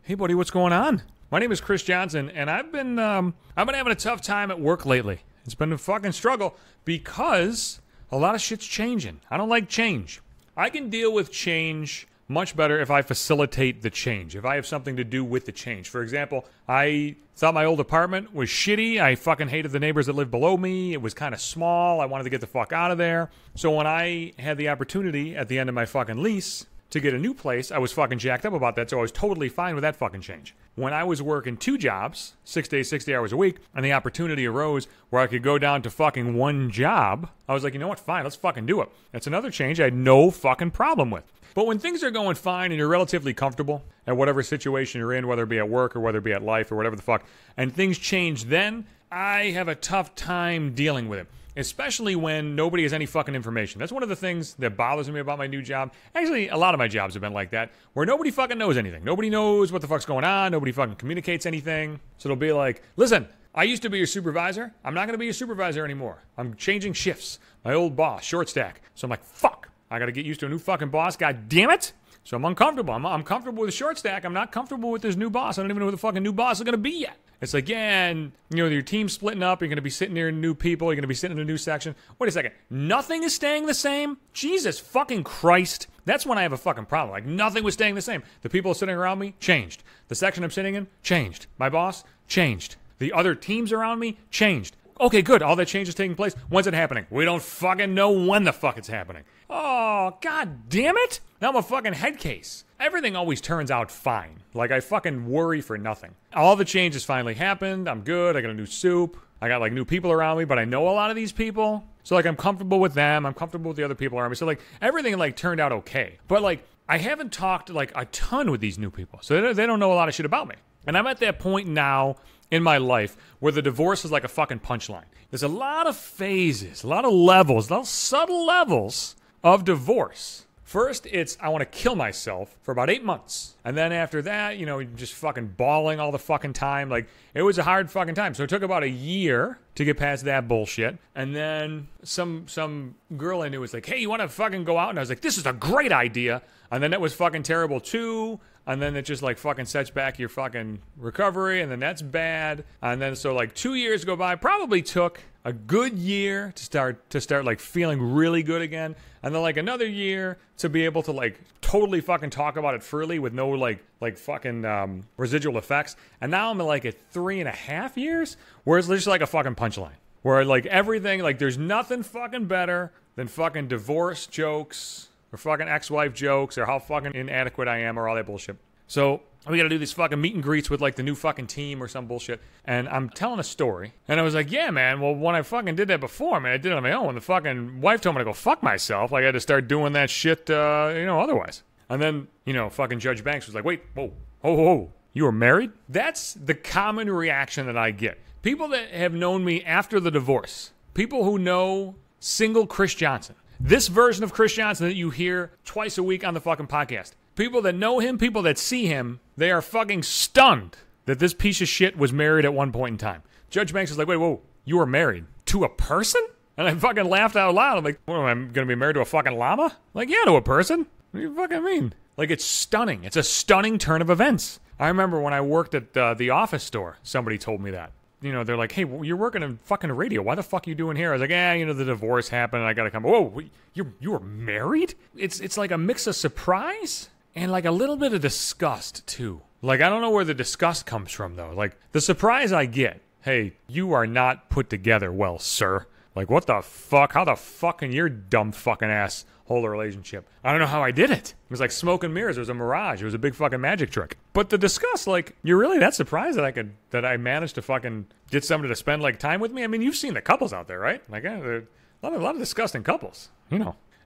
Hey, buddy, what's going on? My name is Chris Johnson, and I've been having a tough time at work lately. It's been a fucking struggle because a lot of shit's changing. I don't like change. I can deal with change much better if I facilitate the change, if I have something to do with the change. For example, I thought my old apartment was shitty. I fucking hated the neighbors that lived below me. It was kind of small. I wanted to get the fuck out of there. So when I had the opportunity at the end of my fucking lease to get a new place, I was fucking jacked up about that, so I was totally fine with that fucking change. When I was working 2 jobs, 6 days, 60 hours a week, and the opportunity arose where I could go down to fucking 1 job, I was like, you know what, fine, let's fucking do it. That's another change I had no fucking problem with. But when things are going fine and you're relatively comfortable at whatever situation you're in, whether it be at work or whether it be at life or whatever the fuck, and things change then, I have a tough time dealing with it. Especially when nobody has any fucking information. That's one of the things that bothers me about my new job. Actually, a lot of my jobs have been like that, where nobody fucking knows anything. Nobody knows what the fuck's going on. Nobody fucking communicates anything. So it'll be like, listen, I used to be your supervisor. I'm not going to be your supervisor anymore. I'm changing shifts. My old boss, short stack. So I'm like, fuck. I got to get used to a new fucking boss. God damn it. So I'm uncomfortable. I'm comfortable with a short stack. I'm not comfortable with this new boss. I don't even know who the fucking new boss is going to be yet. It's like, yeah, and, you know, your team's splitting up. You're going to be sitting near new people. You're going to be sitting in a new section. Wait a second. Nothing is staying the same? Jesus fucking Christ. That's when I have a fucking problem. Like, nothing was staying the same. The people sitting around me changed. The section I'm sitting in changed. My boss changed. The other teams around me changed. Okay, good. All that change is taking place. When's it happening? We don't fucking know when the fuck it's happening. Oh, god damn it. Now I'm a fucking head case. Everything always turns out fine. Like, I fucking worry for nothing. All the changes finally happened. I'm good. I got a new soup. I got, like, new people around me, but I know a lot of these people. So, like, I'm comfortable with them. I'm comfortable with the other people around me. So, like, everything, like, turned out okay. But, like, I haven't talked, like, a ton with these new people. So they don't know a lot of shit about me. And I'm at that point now in my life where the divorce is like a fucking punchline. There's a lot of phases, a lot of levels, a lot of subtle levels of divorce. First, it's I want to kill myself for about 8 months. And then after that, you know, just fucking bawling all the fucking time. Like, it was a hard fucking time. So it took about a year to get past that bullshit. And then some girl I knew was like, hey, you want to fucking go out? And I was like, this is a great idea. And then that was fucking terrible too. And then it just like fucking sets back your fucking recovery, and then that's bad. And then so like 2 years go by, probably took a good year to start like feeling really good again. And then like another year to be able to like totally fucking talk about it freely with no like fucking residual effects. And now I'm like at 3.5 years, where it's just like a fucking punchline. Where like everything, like there's nothing fucking better than fucking divorce jokes, or fucking ex-wife jokes, or how fucking inadequate I am, or all that bullshit. So we gotta do these fucking meet and greets with like the new fucking team or some bullshit. And I'm telling a story. And I was like, yeah, man, well, when I fucking did that before, man, I did it on my own. The fucking wife told me to go fuck myself. Like, I had to start doing that shit, otherwise. And then, fucking Judge Banks was like, wait, whoa, you were married? That's the common reaction that I get. People that have known me after the divorce. People who know single Chris Johnson. This version of Chris Johnson that you hear twice a week on the fucking podcast. People that know him, people that see him, they are fucking stunned that this piece of shit was married at one point in time. Judge Banks is like, wait, whoa, you were married to a person? And I fucking laughed out loud. I'm like, what, am I going to be married to a fucking llama? Like, yeah, to a person. What do you fucking mean? Like, it's stunning. It's a stunning turn of events. I remember when I worked at the office store, somebody told me that. They're like, hey, you're working in fucking radio. Why the fuck are you doing here? I was like, the divorce happened and I gotta come. Whoa, you were married? It's like a mix of surprise and like a little bit of disgust too. Like, I don't know where the disgust comes from though. Like, the surprise I get, hey, you are not put together well, sir. Like, what the fuck? How the fuck can your dumb fucking ass hold a relationship? I don't know how I did it. It was like smoke and mirrors. It was a mirage. It was a big fucking magic trick. But the disgust, like, you're really that surprised that I managed to fucking get somebody to spend like time with me? I mean, you've seen the couples out there, right? Like, there are a lot of disgusting couples,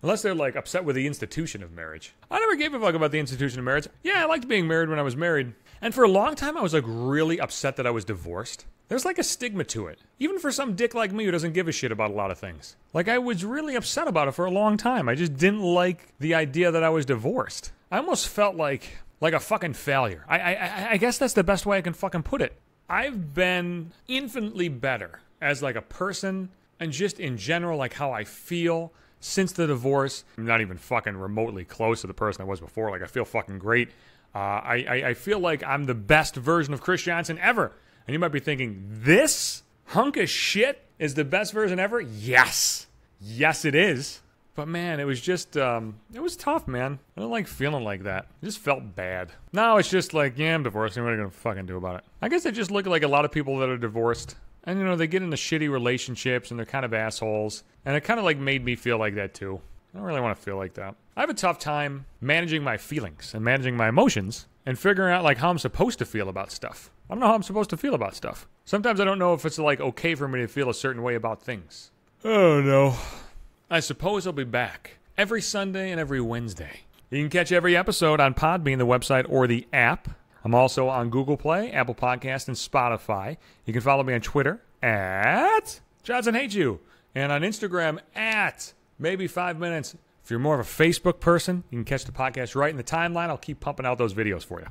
Unless they're like upset with the institution of marriage. I never gave a fuck about the institution of marriage. Yeah, I liked being married when I was married. And for a long time, I was like really upset that I was divorced. There's like a stigma to it. Even for some dick like me who doesn't give a shit about a lot of things. Like, I was really upset about it for a long time. I just didn't like the idea that I was divorced. I almost felt like a fucking failure. I guess that's the best way I can fucking put it. I've been infinitely better as like a person and just in general, like how I feel since the divorce. I'm not even fucking remotely close to the person I was before. Like, I feel fucking great. I feel like I'm the best version of Chris Johnson ever. And you might be thinking, this hunk of shit is the best version ever? Yes. Yes, it is. But man, it was just, it was tough, man. I don't like feeling like that. It just felt bad. Now it's just like, yeah, I'm divorced. What am I going to fucking do about it? I guess I just look like a lot of people that are divorced. And, you know, they get into shitty relationships and they're kind of assholes. And it kind of like made me feel like that too. I don't really want to feel like that. I have a tough time managing my feelings and managing my emotions and figuring out like how I'm supposed to feel about stuff. I don't know how I'm supposed to feel about stuff. Sometimes I don't know if it's like okay for me to feel a certain way about things. Oh no. I suppose I'll be back every Sunday and every Wednesday. You can catch every episode on Podbean, the website, or the app. I'm also on Google Play, Apple Podcasts, and Spotify. You can follow me on Twitter at Johnson Hates You and on Instagram at Maybe 5 Minutes. If you're more of a Facebook person, you can catch the podcast right in the timeline. I'll keep pumping out those videos for you.